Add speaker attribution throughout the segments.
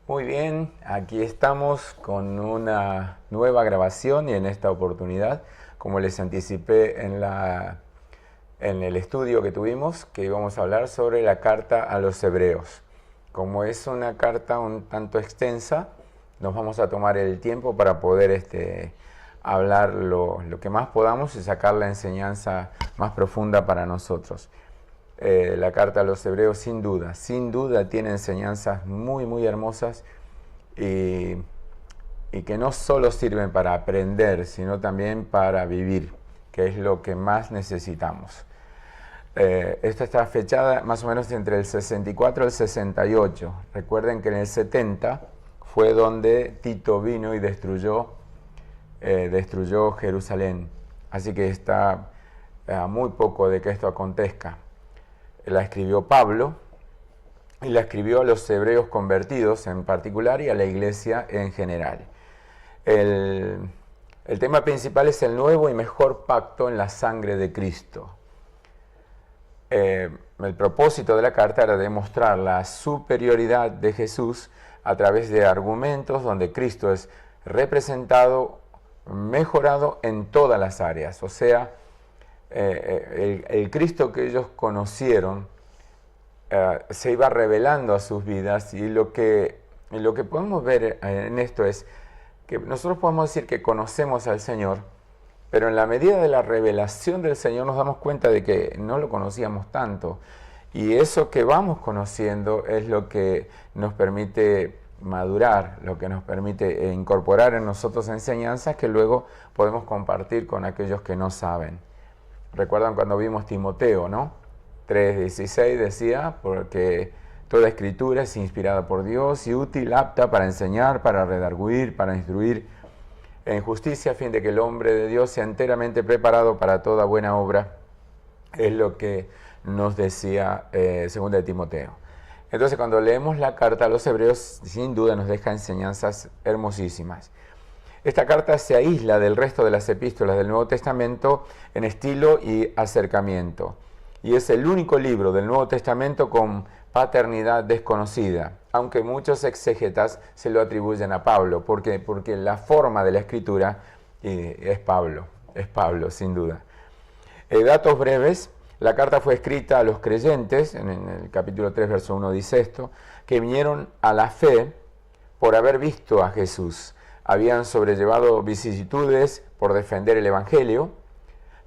Speaker 1: Muy bien, aquí estamos con una nueva grabación y en esta oportunidad, como les anticipé en el estudio que tuvimos, que íbamos a hablar sobre la carta a los hebreos. Como es una carta un tanto extensa, nos vamos a tomar el tiempo para poder hablar lo que más podamos y sacar la enseñanza más profunda para nosotros. La carta a los hebreos sin duda tiene enseñanzas muy hermosas y que no solo sirven para aprender, sino también para vivir, que es lo que más necesitamos. Esta está fechada más o menos entre el 64 y el 68. Recuerden que en el 70 fue donde Tito vino y destruyó Jerusalén. Así que está a muy poco de que esto acontezca. La escribió Pablo y la escribió a los hebreos convertidos en particular y a la iglesia en general. El tema principal es el nuevo y mejor pacto en la sangre de Cristo. El propósito de la carta era demostrar la superioridad de Jesús a través de argumentos donde Cristo es representado, mejorado en todas las áreas. O sea, el Cristo que ellos conocieron se iba revelando a sus vidas y lo que podemos ver en esto es que nosotros podemos decir que conocemos al Señor, pero en la medida de la revelación del Señor nos damos cuenta de que no lo conocíamos tanto. Y eso que vamos conociendo es lo que nos permite madurar, lo que nos permite incorporar en nosotros enseñanzas que luego podemos compartir con aquellos que no saben. Recuerdan cuando vimos Timoteo, ¿no? 3:16 decía, porque toda escritura es inspirada por Dios y útil, apta para enseñar, para redarguir, para instruir en justicia, a fin de que el hombre de Dios sea enteramente preparado para toda buena obra. Es lo que nos decía 2 de Timoteo. Entonces, cuando leemos la carta a los hebreos, sin duda nos deja enseñanzas hermosísimas. Esta carta se aísla del resto de las epístolas del Nuevo Testamento en estilo y acercamiento. Y es el único libro del Nuevo Testamento con paternidad desconocida, aunque muchos exégetas se lo atribuyen a Pablo, porque la forma de la escritura es Pablo, sin duda. Datos breves. La carta fue escrita a los creyentes, en el capítulo 3, verso 1 dice esto, que vinieron a la fe por haber visto a Jesús. Habían sobrellevado vicisitudes por defender el Evangelio,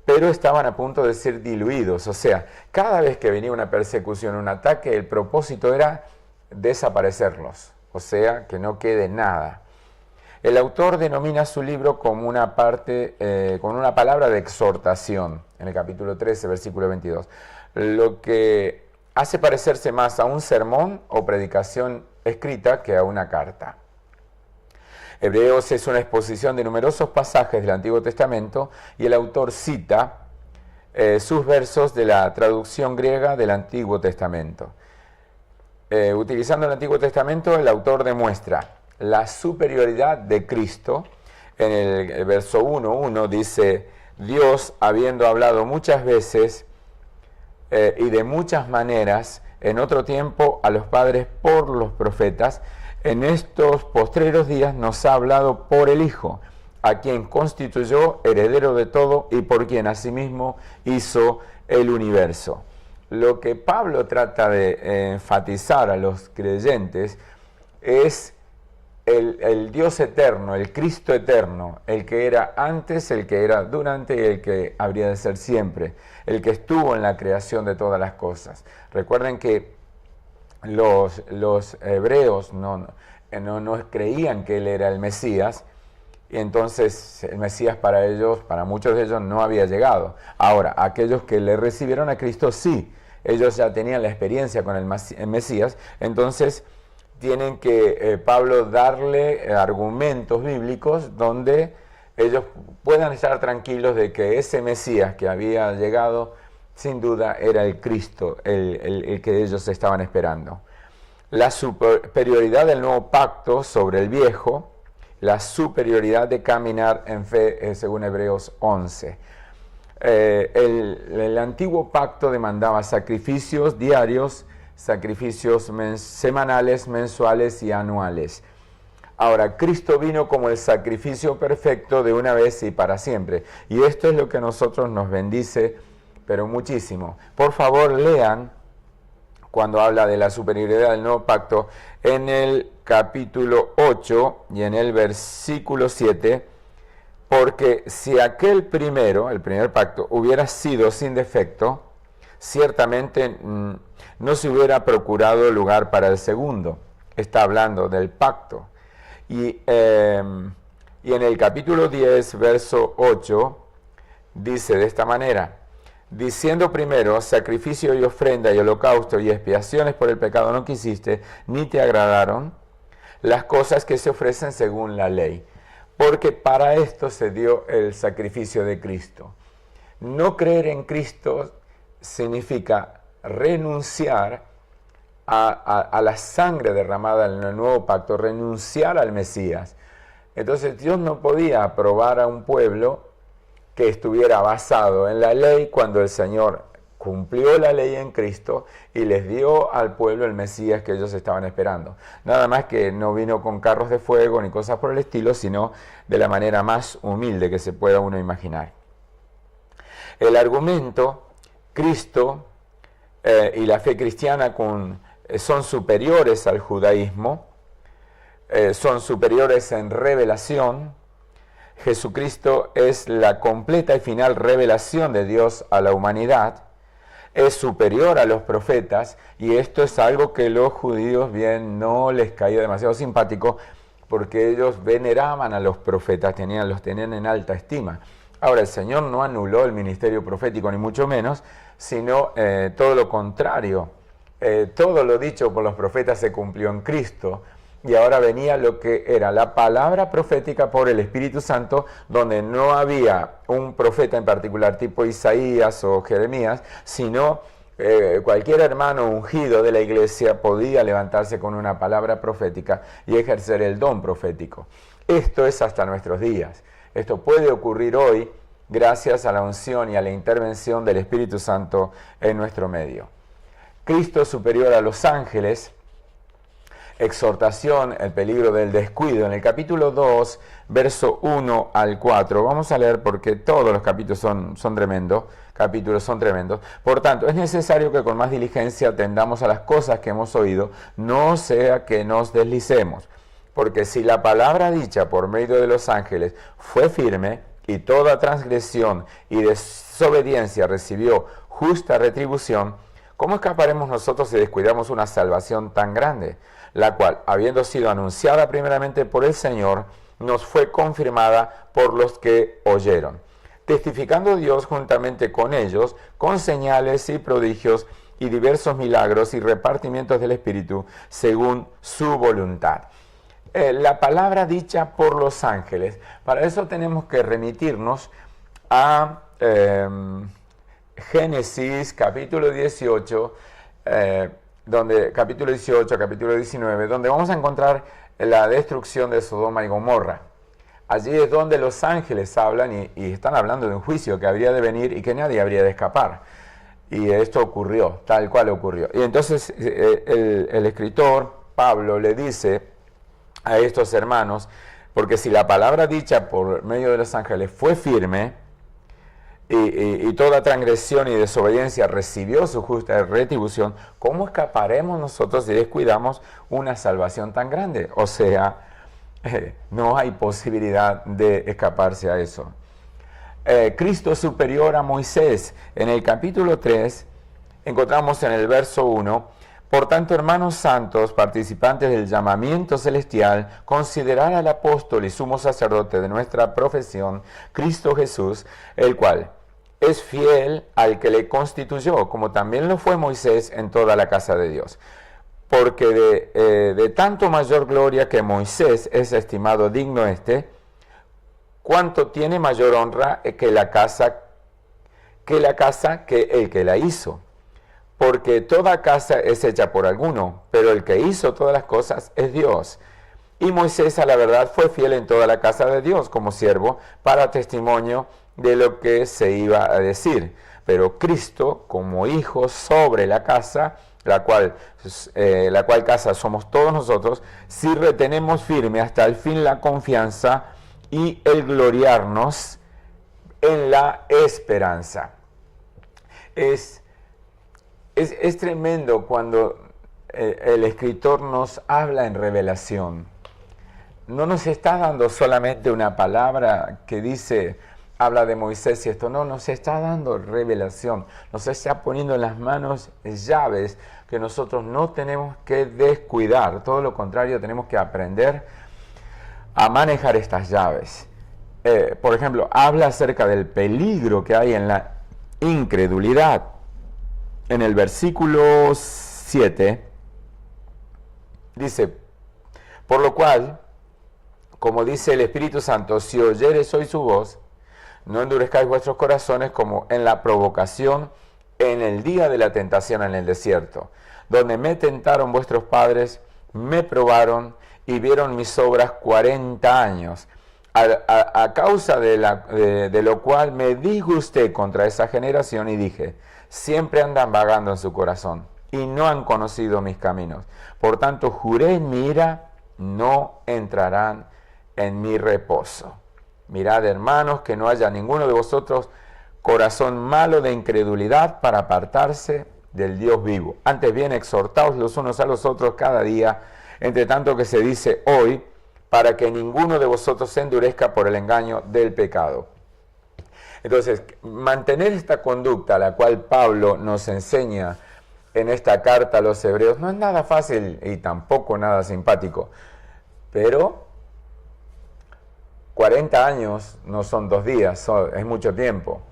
Speaker 1: pero estaban a punto de ser diluidos. O sea, cada vez que venía una persecución, un ataque, el propósito era desaparecerlos. O sea, que no quede nada. El autor denomina su libro como una con una palabra de exhortación, en el capítulo 13, versículo 22, lo que hace parecerse más a un sermón o predicación escrita que a una carta. Hebreos es una exposición de numerosos pasajes del Antiguo Testamento y el autor cita sus versos de la traducción griega del Antiguo Testamento. Utilizando el Antiguo Testamento, el autor demuestra la superioridad de Cristo. En el verso 1:1 dice, Dios, habiendo hablado muchas veces y de muchas maneras en otro tiempo a los padres por los profetas, en estos postreros días nos ha hablado por el Hijo, a quien constituyó heredero de todo y por quien asimismo hizo el universo. Lo que Pablo trata de enfatizar a los creyentes es el Dios eterno, el Cristo eterno, el que era antes, el que era durante y el que habría de ser siempre, el que estuvo en la creación de todas las cosas. Recuerden que los hebreos no creían que él era el Mesías, y entonces el Mesías para ellos, para muchos de ellos, no había llegado. Ahora, aquellos que le recibieron a Cristo, sí, ellos ya tenían la experiencia con el Mesías, entonces tienen que Pablo darle argumentos bíblicos donde ellos puedan estar tranquilos de que ese Mesías que había llegado, sin duda era el Cristo, el que ellos estaban esperando. La superioridad del nuevo pacto sobre el viejo, la superioridad de caminar en fe, según Hebreos 11. El antiguo pacto demandaba sacrificios diarios sacrificios semanales, mensuales y anuales. Ahora, Cristo vino como el sacrificio perfecto de una vez y para siempre. Y esto es lo que a nosotros nos bendice, pero muchísimo. Por favor, lean, cuando habla de la superioridad del nuevo pacto, en el capítulo 8 y en el versículo 7, porque si aquel primero, el primer pacto, hubiera sido sin defecto, ciertamente no se hubiera procurado lugar para el segundo. Está hablando del pacto. Y en el capítulo 10, verso 8, dice de esta manera: diciendo primero, sacrificio y ofrenda y holocausto y expiaciones por el pecado no quisiste, ni te agradaron las cosas que se ofrecen según la ley. Porque para esto se dio el sacrificio de Cristo. No creer en Cristo significa renunciar a la sangre derramada en el nuevo pacto, renunciar al Mesías. Entonces Dios no podía aprobar a un pueblo que estuviera basado en la ley cuando el Señor cumplió la ley en Cristo y les dio al pueblo el Mesías que ellos estaban esperando. Nada más que no vino con carros de fuego ni cosas por el estilo, sino de la manera más humilde que se pueda uno imaginar. El argumento, Cristo y la fe cristiana son superiores al judaísmo, son superiores en revelación. Jesucristo es la completa y final revelación de Dios a la humanidad, es superior a los profetas, y esto es algo que los judíos bien no les caía demasiado simpático, porque ellos veneraban a los profetas, los tenían en alta estima. Ahora, el Señor no anuló el ministerio profético, ni mucho menos, sino todo lo contrario. Todo lo dicho por los profetas se cumplió en Cristo, y ahora venía lo que era la palabra profética por el Espíritu Santo, donde no había un profeta en particular tipo Isaías o Jeremías, sino cualquier hermano ungido de la iglesia podía levantarse con una palabra profética y ejercer el don profético. Esto es hasta nuestros días. Esto puede ocurrir hoy gracias a la unción y a la intervención del Espíritu Santo en nuestro medio. Cristo superior a los ángeles, exhortación, el peligro del descuido. En el capítulo 2, verso 1 al 4, vamos a leer porque todos los capítulos son tremendos. Por tanto, es necesario que con más diligencia atendamos a las cosas que hemos oído, no sea que nos deslicemos. Porque si la palabra dicha por medio de los ángeles fue firme, y toda transgresión y desobediencia recibió justa retribución, ¿cómo escaparemos nosotros si descuidamos una salvación tan grande, la cual, habiendo sido anunciada primeramente por el Señor, nos fue confirmada por los que oyeron, testificando Dios juntamente con ellos, con señales y prodigios y diversos milagros y repartimientos del Espíritu, según su voluntad? La palabra dicha por los ángeles, para eso tenemos que remitirnos a Génesis capítulo 18, capítulo 18, capítulo 19, donde vamos a encontrar la destrucción de Sodoma y Gomorra. Allí es donde los ángeles hablan y están hablando de un juicio que habría de venir y que nadie habría de escapar. Y esto ocurrió, tal cual ocurrió. Y entonces el escritor Pablo le dice a estos hermanos, porque si la palabra dicha por medio de los ángeles fue firme, y toda transgresión y desobediencia recibió su justa retribución, ¿cómo escaparemos nosotros si descuidamos una salvación tan grande? O sea, no hay posibilidad de escaparse a eso. Cristo superior a Moisés. En el capítulo 3 encontramos en el verso 1: por tanto, hermanos santos, participantes del llamamiento celestial, considerad al apóstol y sumo sacerdote de nuestra profesión, Cristo Jesús, el cual es fiel al que le constituyó, como también lo fue Moisés en toda la casa de Dios. Porque de tanto mayor gloria que Moisés es estimado digno cuanto tiene mayor honra que la casa que el que la hizo. Porque toda casa es hecha por alguno, pero el que hizo todas las cosas es Dios. Y Moisés a la verdad fue fiel en toda la casa de Dios como siervo para testimonio de lo que se iba a decir. Pero Cristo como hijo sobre la casa la cual casa somos todos nosotros, si retenemos firme hasta el fin la confianza y el gloriarnos en la esperanza. Es tremendo cuando el escritor nos habla en revelación. No nos está dando solamente una palabra que dice, habla de Moisés y esto, no, nos está dando revelación, nos está poniendo en las manos llaves que nosotros no tenemos que descuidar, todo lo contrario, tenemos que aprender a manejar estas llaves. Por ejemplo, habla acerca del peligro que hay en la incredulidad. En el versículo 7 dice, por lo cual, como dice el Espíritu Santo, si oyereis hoy su voz, no endurezcáis vuestros corazones como en la provocación en el día de la tentación en el desierto, donde me tentaron vuestros padres, me probaron y vieron mis obras 40 años, a causa de lo cual me disgusté contra esa generación y dije, siempre andan vagando en su corazón y no han conocido mis caminos. Por tanto, juré en mi ira, no entrarán en mi reposo. Mirad, hermanos, que no haya ninguno de vosotros corazón malo de incredulidad para apartarse del Dios vivo. Antes bien, exhortaos los unos a los otros cada día, entre tanto que se dice hoy, para que ninguno de vosotros se endurezca por el engaño del pecado. Entonces, mantener esta conducta, la cual Pablo nos enseña en esta carta a los hebreos, no es nada fácil y tampoco nada simpático, pero 40 años no son 2 días, es mucho tiempo.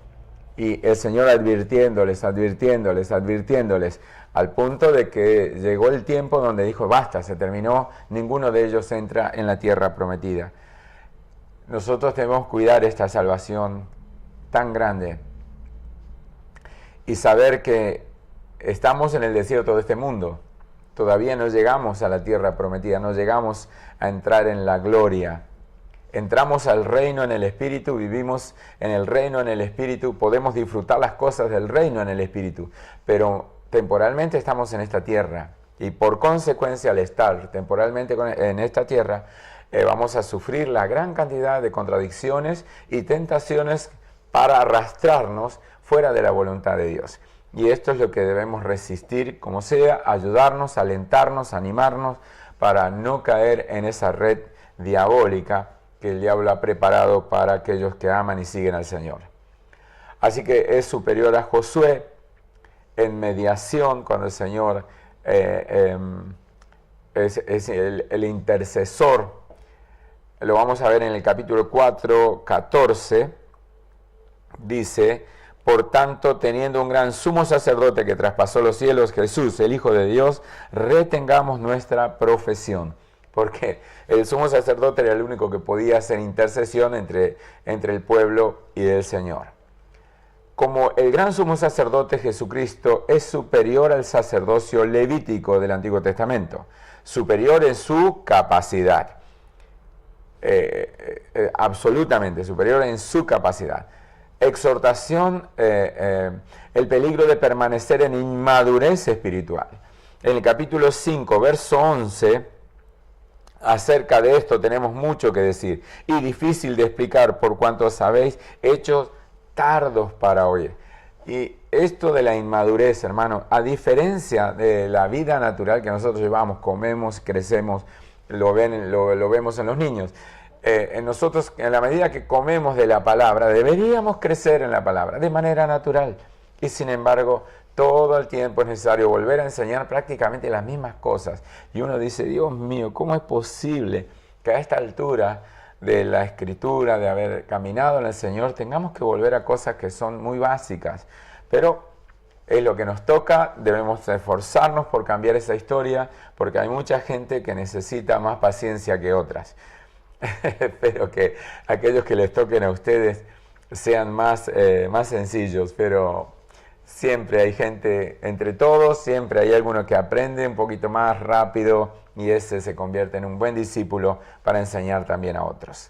Speaker 1: Y el Señor advirtiéndoles, al punto de que llegó el tiempo donde dijo, basta, se terminó, ninguno de ellos entra en la tierra prometida. Nosotros debemos cuidar esta salvación tan grande y saber que estamos en el desierto de este mundo. Todavía no llegamos a la tierra prometida, no llegamos a entrar en la gloria. Entramos al reino en el Espíritu, vivimos en el reino en el Espíritu, podemos disfrutar las cosas del reino en el Espíritu, pero temporalmente estamos en esta tierra y por consecuencia al estar temporalmente en esta tierra vamos a sufrir la gran cantidad de contradicciones y tentaciones para arrastrarnos fuera de la voluntad de Dios. Y esto es lo que debemos resistir, como sea, ayudarnos, alentarnos, animarnos para no caer en esa red diabólica que el diablo ha preparado para aquellos que aman y siguen al Señor. Así que es superior a Josué en mediación cuando el Señor es el intercesor. Lo vamos a ver en el capítulo 4, 14. Dice, por tanto, teniendo un gran sumo sacerdote que traspasó los cielos, Jesús, el Hijo de Dios, retengamos nuestra profesión. Porque el sumo sacerdote era el único que podía hacer intercesión entre el pueblo y el Señor. Como el gran sumo sacerdote Jesucristo es superior al sacerdocio levítico del Antiguo Testamento, superior en su capacidad, absolutamente superior en su capacidad. Exhortación, el peligro de permanecer en inmadurez espiritual. En el capítulo 5, verso 11, acerca de esto tenemos mucho que decir y difícil de explicar por cuanto sabéis hechos tardos para oír. Y esto de la inmadurez, hermano, a diferencia de la vida natural que nosotros llevamos, comemos, crecemos, lo vemos en los niños. En nosotros, en la medida que comemos de la palabra, deberíamos crecer en la palabra de manera natural. Y sin embargo, todo el tiempo es necesario volver a enseñar prácticamente las mismas cosas. Y uno dice, Dios mío, ¿cómo es posible que a esta altura de la Escritura, de haber caminado en el Señor, tengamos que volver a cosas que son muy básicas? Pero es lo que nos toca, debemos esforzarnos por cambiar esa historia, porque hay mucha gente que necesita más paciencia que otras. Espero que aquellos que les toquen a ustedes sean más sencillos, pero siempre hay gente, entre todos, siempre hay alguno que aprende un poquito más rápido y ese se convierte en un buen discípulo para enseñar también a otros.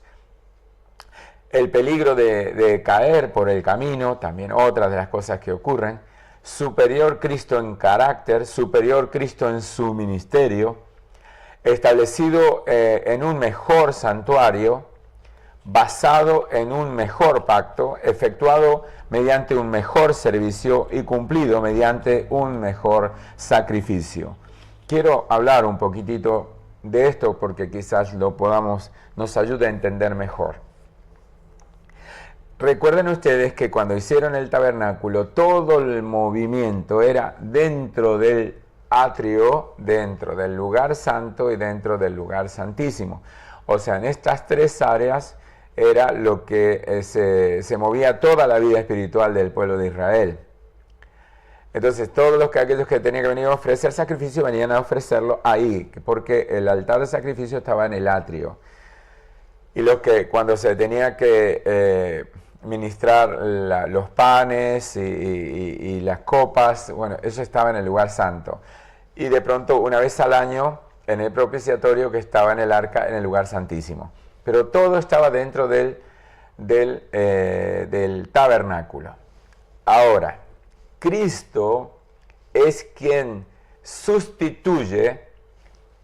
Speaker 1: El peligro de caer por el camino, también otra de las cosas que ocurren. superior Cristo en carácter, superior Cristo en su ministerio, establecido en un mejor santuario, basado en un mejor pacto, efectuado mediante un mejor servicio y cumplido mediante un mejor sacrificio. Quiero hablar un poquitito de esto porque quizás nos ayude a entender mejor. Recuerden ustedes que cuando hicieron el tabernáculo, todo el movimiento era dentro del atrio, dentro del lugar santo y dentro del lugar santísimo. O sea, en estas tres áreas era lo que se movía toda la vida espiritual del pueblo de Israel. Entonces todos aquellos que tenían que venir a ofrecer sacrificio venían a ofrecerlo ahí, porque el altar de sacrificio estaba en el atrio. Y cuando se tenía que ministrar los panes y las copas, bueno, eso estaba en el lugar santo. Y de pronto, una vez al año, en el propiciatorio que estaba en el arca, en el lugar santísimo. Pero todo estaba dentro del tabernáculo. Ahora, Cristo es quien sustituye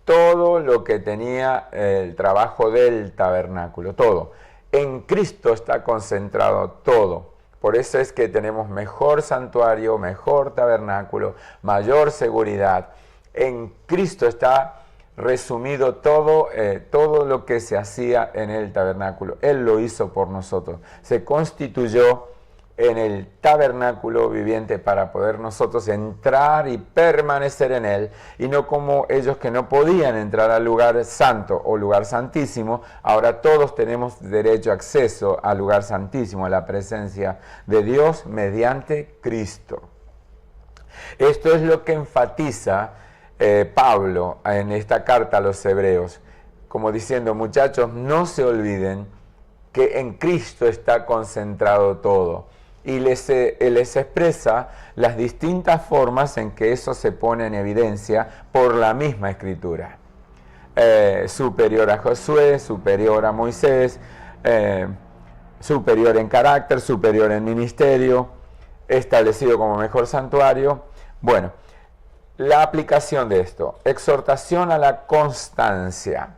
Speaker 1: todo lo que tenía el trabajo del tabernáculo, todo. En Cristo está concentrado todo. Por eso es que tenemos mejor santuario, mejor tabernáculo, mayor seguridad. En Cristo está resumido todo lo que se hacía en el tabernáculo. Él lo hizo por nosotros. Se constituyó en el tabernáculo viviente para poder nosotros entrar y permanecer en él, y no como ellos que no podían entrar al lugar santo o lugar santísimo. Ahora todos tenemos derecho a acceso al lugar santísimo, a la presencia de Dios mediante Cristo. Esto es lo que enfatiza Pablo en esta carta a los hebreos, como diciendo: muchachos, no se olviden que en Cristo está concentrado todo. Y les expresa las distintas formas en que eso se pone en evidencia por la misma Escritura. Superior a Josué, superior a Moisés, superior en carácter, superior en ministerio, establecido como mejor santuario. Bueno, la aplicación de esto: exhortación a la constancia.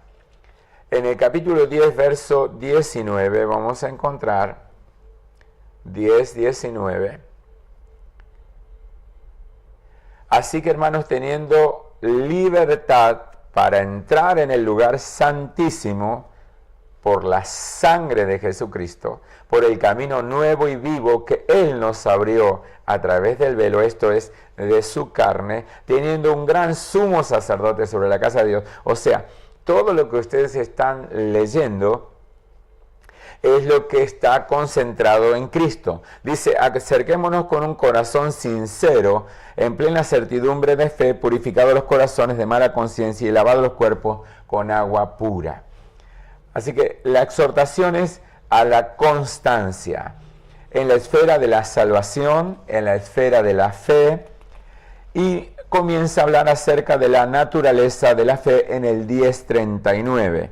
Speaker 1: En el capítulo 10, verso 19, vamos a encontrar 10:19. Así que, hermanos, teniendo libertad para entrar en el lugar santísimo por la sangre de Jesucristo, por el camino nuevo y vivo que Él nos abrió a través del velo, esto es, de su carne, teniendo un gran sumo sacerdote sobre la casa de Dios. O sea, todo lo que ustedes están leyendo es lo que está concentrado en Cristo. Dice: acerquémonos con un corazón sincero, en plena certidumbre de fe, purificados los corazones de mala conciencia y lavados los cuerpos con agua pura. Así que la exhortación es a la constancia en la esfera de la salvación, en la esfera de la fe, y comienza a hablar acerca de la naturaleza de la fe en el 10:39.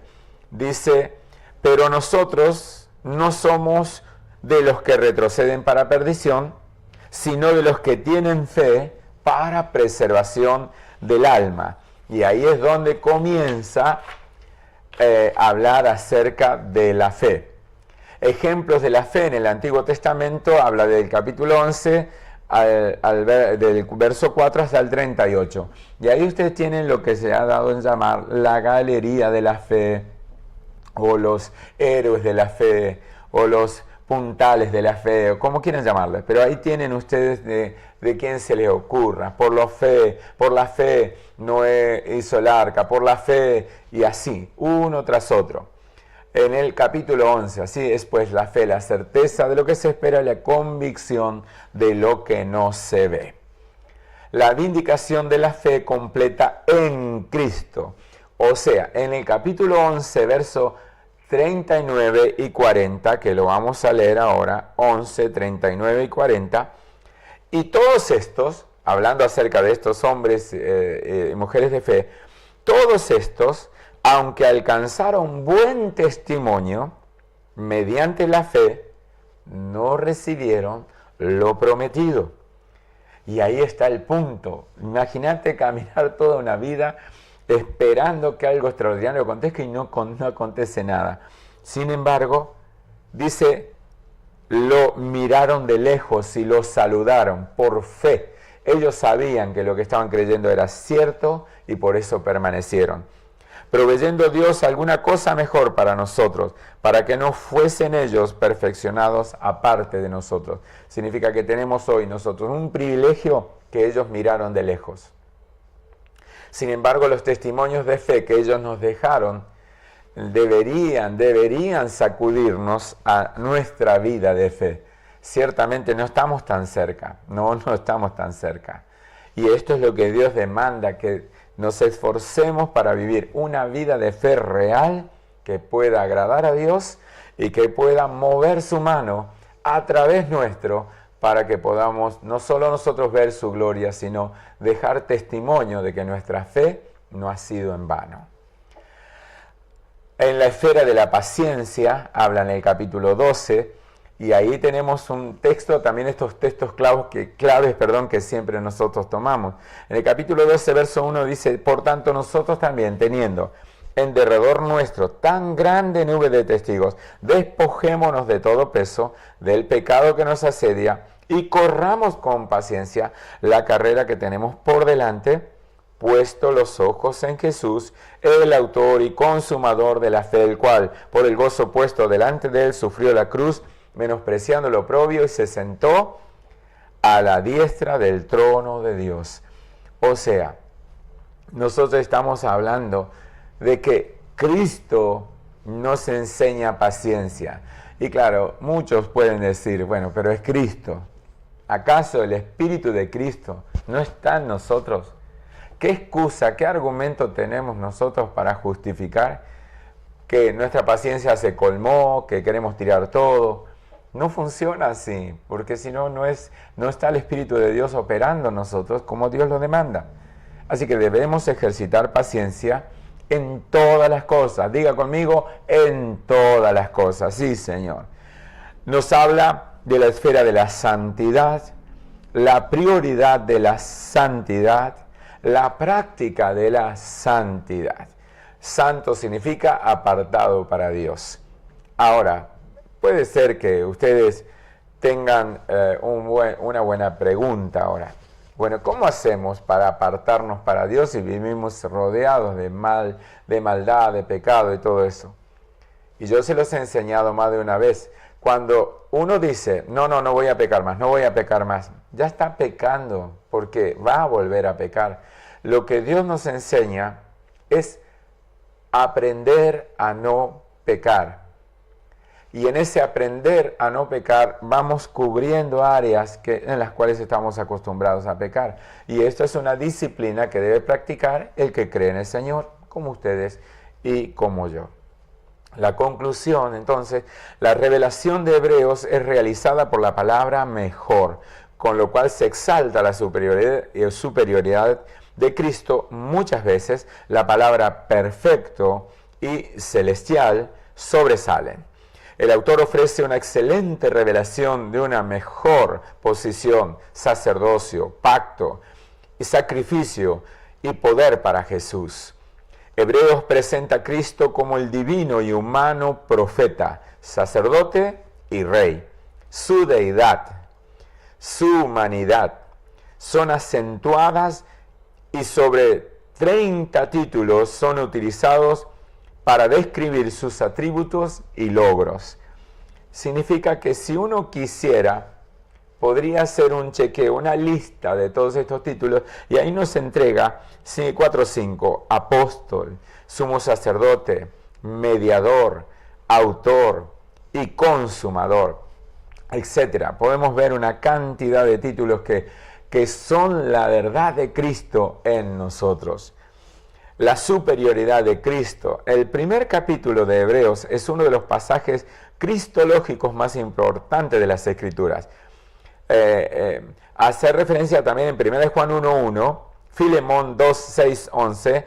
Speaker 1: Dice: pero nosotros no somos de los que retroceden para perdición, sino de los que tienen fe para preservación del alma. Y ahí es donde comienza a hablar acerca de la fe. Ejemplos de la fe en el Antiguo Testamento: habla del capítulo 11, del verso 4 hasta el 38. Y ahí ustedes tienen lo que se ha dado en llamar la galería de la fe, o los héroes de la fe, o los puntales de la fe, o como quieran llamarles. Pero ahí tienen ustedes de quién se les ocurra. Por la fe Noé hizo el arca, por la fe, y así, uno tras otro. En el capítulo 11, así es pues la fe, la certeza de lo que se espera, la convicción de lo que no se ve. La vindicación de la fe completa en Cristo. O sea, en el capítulo 11, verso 39 y 40, que lo vamos a leer ahora, 11, 39 y 40, y todos estos, hablando acerca de estos hombres y mujeres de fe, todos estos, aunque alcanzaron buen testimonio, mediante la fe, no recibieron lo prometido. Y ahí está el punto. Imagínate caminar toda una vida esperando que algo extraordinario acontezca y no acontece nada. Sin embargo, dice, lo miraron de lejos y lo saludaron por fe. Ellos sabían que lo que estaban creyendo era cierto y por eso permanecieron, proveyendo Dios alguna cosa mejor para nosotros, para que no fuesen ellos perfeccionados aparte de nosotros. Significa que tenemos hoy nosotros un privilegio que ellos miraron de lejos. Sin embargo, los testimonios de fe que ellos nos dejaron deberían sacudirnos a nuestra vida de fe. Ciertamente no estamos tan cerca, no estamos tan cerca. Y esto es lo que Dios demanda, que nos esforcemos para vivir una vida de fe real que pueda agradar a Dios y que pueda mover su mano a través nuestro para que podamos no solo nosotros ver su gloria, sino dejar testimonio de que nuestra fe no ha sido en vano. En la esfera de la paciencia, habla en el capítulo 12, y ahí tenemos un texto, también estos textos claves que siempre nosotros tomamos. En el capítulo 12, verso 1 dice, por tanto nosotros también, teniendo en derredor nuestro tan grande nube de testigos, despojémonos de todo peso, del pecado que nos asedia, y corramos con paciencia la carrera que tenemos por delante, puesto los ojos en Jesús, el autor y consumador de la fe, el cual, por el gozo puesto delante de él, sufrió la cruz, menospreciando lo oprobio, y se sentó a la diestra del trono de Dios. O sea, nosotros estamos hablando de que Cristo nos enseña paciencia. Y claro, muchos pueden decir, bueno, pero es Cristo. ¿Acaso el Espíritu de Cristo no está en nosotros? ¿Qué excusa, qué argumento tenemos nosotros para justificar que nuestra paciencia se colmó, que queremos tirar todo? No funciona así, porque si no, no está el Espíritu de Dios operando en nosotros como Dios lo demanda. Así que debemos ejercitar paciencia en todas las cosas. Diga conmigo, en todas las cosas. Sí, Señor. Nos habla de la esfera de la santidad, la prioridad de la santidad, la práctica de la santidad. Santo significa apartado para Dios. Ahora, puede ser que ustedes tengan una buena pregunta ahora. Bueno, ¿cómo hacemos para apartarnos para Dios si vivimos rodeados de maldad, de pecado y todo eso? Y yo se los he enseñado más de una vez. Cuando uno dice, no voy a pecar más, no voy a pecar más, ya está pecando porque va a volver a pecar. Lo que Dios nos enseña es aprender a no pecar. Y en ese aprender a no pecar vamos cubriendo áreas en las cuales estamos acostumbrados a pecar. Y esto es una disciplina que debe practicar el que cree en el Señor, como ustedes y como yo. La conclusión, entonces, la revelación de Hebreos es realizada por la palabra mejor, con lo cual se exalta la superioridad de Cristo. Muchas veces la palabra perfecto y celestial sobresalen. El autor ofrece una excelente revelación de una mejor posición, sacerdocio, pacto, y sacrificio y poder para Jesús. Hebreos presenta a Cristo como el divino y humano profeta, sacerdote y rey. Su deidad, su humanidad son acentuadas y sobre 30 títulos son utilizados para describir sus atributos y logros. Significa que si uno quisiera, podría hacer un chequeo, una lista de todos estos títulos, y ahí nos entrega 4 o 5, apóstol, sumo sacerdote, mediador, autor y consumador, etc. Podemos ver una cantidad de títulos que son la verdad de Cristo en nosotros. La superioridad de Cristo. El primer capítulo de Hebreos es uno de los pasajes cristológicos más importantes de las Escrituras. Hace referencia también en 1 Juan 1:1, Filemón 2:6-11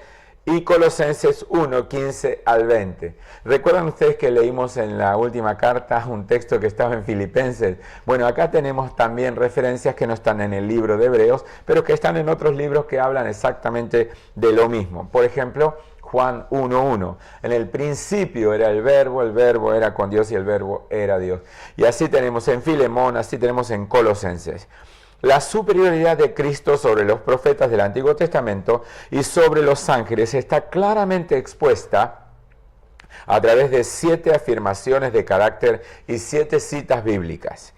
Speaker 1: y Colosenses 1, 15 al 20. ¿Recuerdan ustedes que leímos en la última carta un texto que estaba en Filipenses? Bueno, acá tenemos también referencias que no están en el libro de Hebreos, pero que están en otros libros que hablan exactamente de lo mismo. Por ejemplo, Juan 1.1. En el principio era el verbo era con Dios y el verbo era Dios. Y así tenemos en Filemón, así tenemos en Colosenses. La superioridad de Cristo sobre los profetas del Antiguo Testamento y sobre los ángeles está claramente expuesta a través de 7 afirmaciones de carácter y 7 citas bíblicas.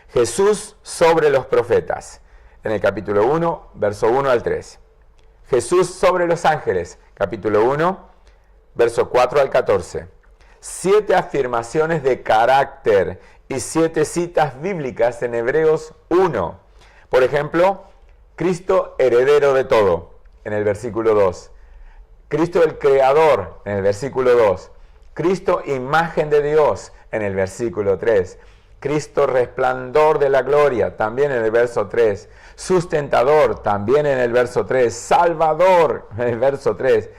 Speaker 1: Jesús sobre los profetas, en el capítulo 1, verso 1 al 3. Jesús sobre los ángeles, capítulo 1, verso 4 al 14. 7 afirmaciones de carácter y 7 citas bíblicas en Hebreos 1. Por ejemplo, Cristo heredero de todo, en el versículo 2. Cristo el creador, en el versículo 2. Cristo imagen de Dios, en el versículo 3. Cristo resplandor de la gloria, también en el verso 3. Sustentador, también en el verso 3. Salvador, en el verso 3.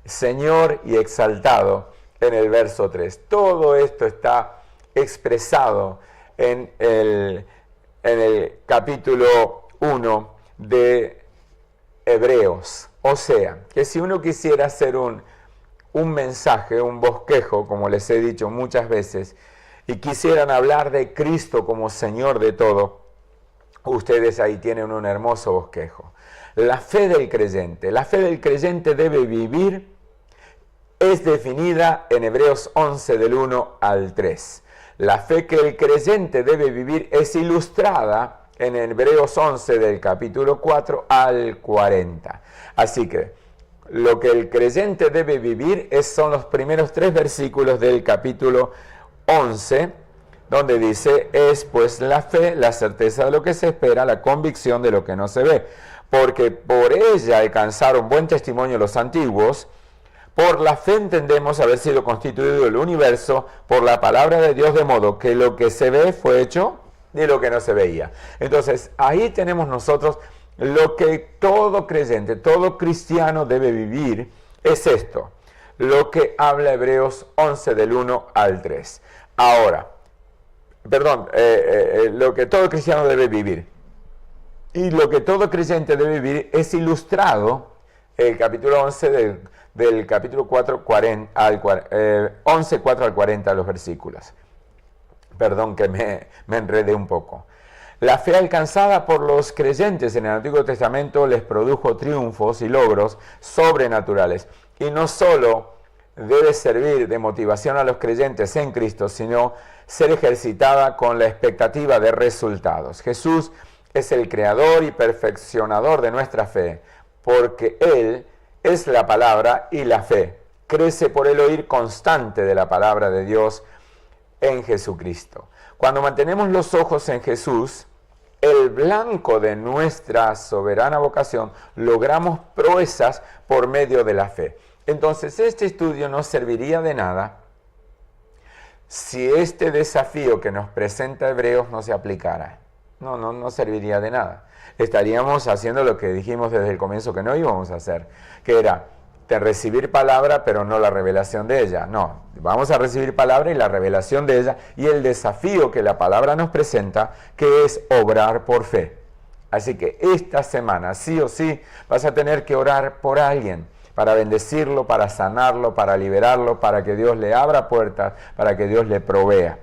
Speaker 1: Señor y exaltado, en el verso 3. Todo esto está expresado en el capítulo 1 de Hebreos. O sea, que si uno quisiera hacer un mensaje, un bosquejo, como les he dicho muchas veces, y quisieran hablar de Cristo como Señor de todo, ustedes ahí tienen un hermoso bosquejo. La fe del creyente debe vivir, es definida en Hebreos 11 del 1 al 3. La fe que el creyente debe vivir es ilustrada en Hebreos 11 del capítulo 4 al 40. Así que lo que el creyente debe vivir son los primeros 3 versículos del capítulo 11, donde dice, es pues la fe, la certeza de lo que se espera, la convicción de lo que no se ve. Porque por ella alcanzaron buen testimonio los antiguos. Por la fe entendemos haber sido constituido el universo por la palabra de Dios, de modo que lo que se ve fue hecho de lo que no se veía. Entonces, ahí tenemos nosotros lo que todo creyente, todo cristiano debe vivir, es esto, lo que habla Hebreos 11 del 1 al 3. Ahora, lo que todo cristiano debe vivir y lo que todo creyente debe vivir es ilustrado el capítulo 11 del capítulo 4, 11, 4 al 40 los versículos. Perdón que me enredé un poco. La fe alcanzada por los creyentes en el Antiguo Testamento les produjo triunfos y logros sobrenaturales. Y no solo debe servir de motivación a los creyentes en Cristo, sino ser ejercitada con la expectativa de resultados. Jesús es el creador y perfeccionador de nuestra fe, porque Él es la palabra y la fe. Crece por el oír constante de la palabra de Dios en Jesucristo. Cuando mantenemos los ojos en Jesús, el blanco de nuestra soberana vocación, logramos proezas por medio de la fe. Entonces, este estudio no serviría de nada si este desafío que nos presenta Hebreos no se aplicara. No serviría de nada. Estaríamos haciendo lo que dijimos desde el comienzo que no íbamos a hacer, que era de recibir palabra, pero no la revelación de ella. No, vamos a recibir palabra y la revelación de ella y el desafío que la palabra nos presenta, que es obrar por fe. Así que esta semana, sí o sí, vas a tener que orar por alguien, para bendecirlo, para sanarlo, para liberarlo, para que Dios le abra puertas, para que Dios le provea.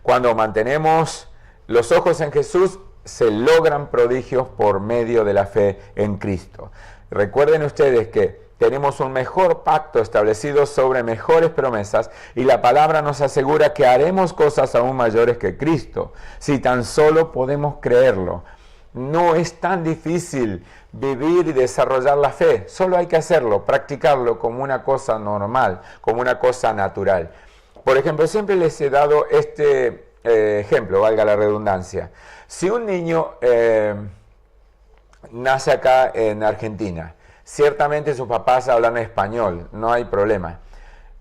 Speaker 1: Cuando mantenemos los ojos en Jesús, se logran prodigios por medio de la fe en Cristo. Recuerden ustedes que tenemos un mejor pacto establecido sobre mejores promesas y la palabra nos asegura que haremos cosas aún mayores que Cristo, si tan solo podemos creerlo. No es tan difícil vivir y desarrollar la fe, solo hay que hacerlo, practicarlo como una cosa normal, como una cosa natural. Por ejemplo, siempre les he dado este ejemplo, valga la redundancia. Si un niño nace acá en Argentina, ciertamente sus papás hablan español, no hay problema.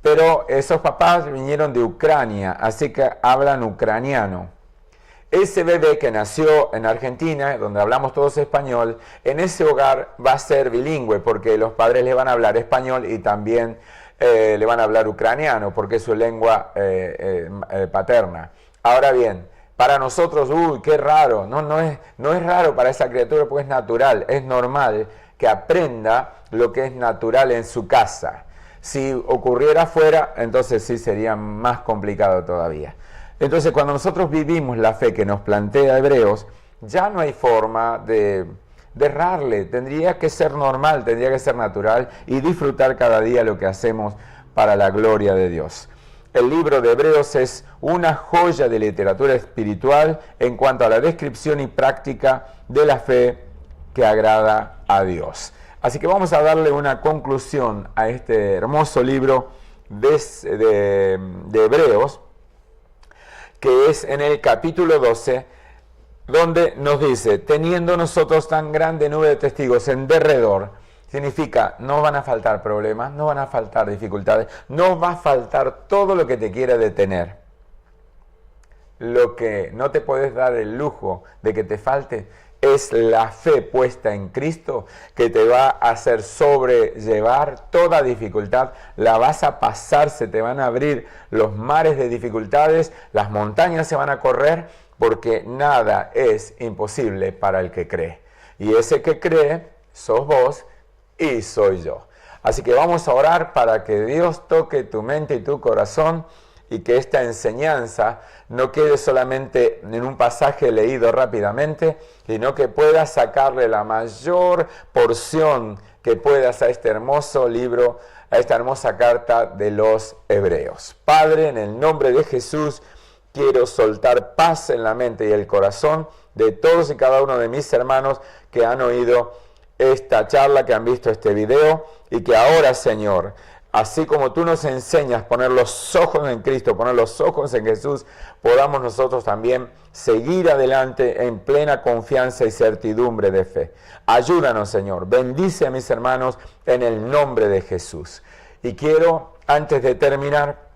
Speaker 1: Pero esos papás vinieron de Ucrania, así que hablan ucraniano. ese bebé que nació en Argentina, donde hablamos todos español, en ese hogar va a ser bilingüe, porque los padres le van a hablar español y también le van a hablar ucraniano, porque es su lengua paterna. Ahora bien, para nosotros, uy, qué raro, no es raro para esa criatura porque es natural, es normal que aprenda lo que es natural en su casa. Si ocurriera afuera, entonces sí sería más complicado todavía. Entonces, cuando nosotros vivimos la fe que nos plantea Hebreos, ya no hay forma de errarle, tendría que ser normal, tendría que ser natural y disfrutar cada día lo que hacemos para la gloria de Dios. El libro de Hebreos es una joya de literatura espiritual en cuanto a la descripción y práctica de la fe que agrada a Dios. Así que vamos a darle una conclusión a este hermoso libro de Hebreos, que es en el capítulo 12, donde nos dice, teniendo nosotros tan grande nube de testigos en derredor, significa, no van a faltar problemas, no van a faltar dificultades, no va a faltar todo lo que te quiera detener. Lo que no te puedes dar el lujo de que te falte es la fe puesta en Cristo, que te va a hacer sobrellevar toda dificultad, la vas a pasar, se te van a abrir los mares de dificultades, las montañas se van a correr, porque nada es imposible para el que cree. Y ese que cree, sos vos y soy yo. Así que vamos a orar para que Dios toque tu mente y tu corazón, y que esta enseñanza no quede solamente en un pasaje leído rápidamente, sino que puedas sacarle la mayor porción que puedas a este hermoso libro, a esta hermosa carta de los Hebreos. Padre, en el nombre de Jesús, quiero soltar paz en la mente y el corazón de todos y cada uno de mis hermanos que han oído esta charla, que han visto este video, y que ahora, Señor, así como tú nos enseñas a poner los ojos en Cristo, poner los ojos en Jesús, podamos nosotros también seguir adelante en plena confianza y certidumbre de fe. Ayúdanos, Señor. Bendice a mis hermanos en el nombre de Jesús. Y quiero, antes de terminar,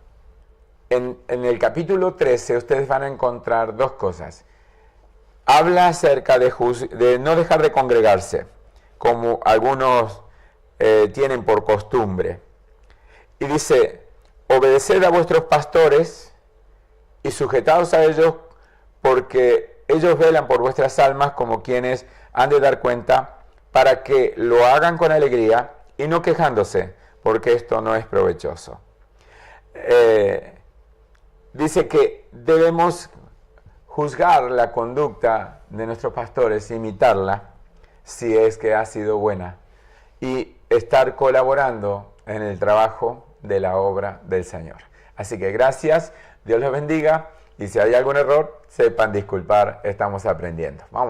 Speaker 1: en el capítulo 13 ustedes van a encontrar dos cosas. Habla acerca de no dejar de congregarse, como algunos tienen por costumbre. Y dice, obedeced a vuestros pastores y sujetaos a ellos, porque ellos velan por vuestras almas como quienes han de dar cuenta, para que lo hagan con alegría y no quejándose, porque esto no es provechoso. Dice que debemos juzgar la conducta de nuestros pastores, imitarla, si es que ha sido buena, y estar colaborando en el trabajo de la obra del Señor. Así que gracias, Dios los bendiga, y si hay algún error, sepan disculpar, estamos aprendiendo. Vamos.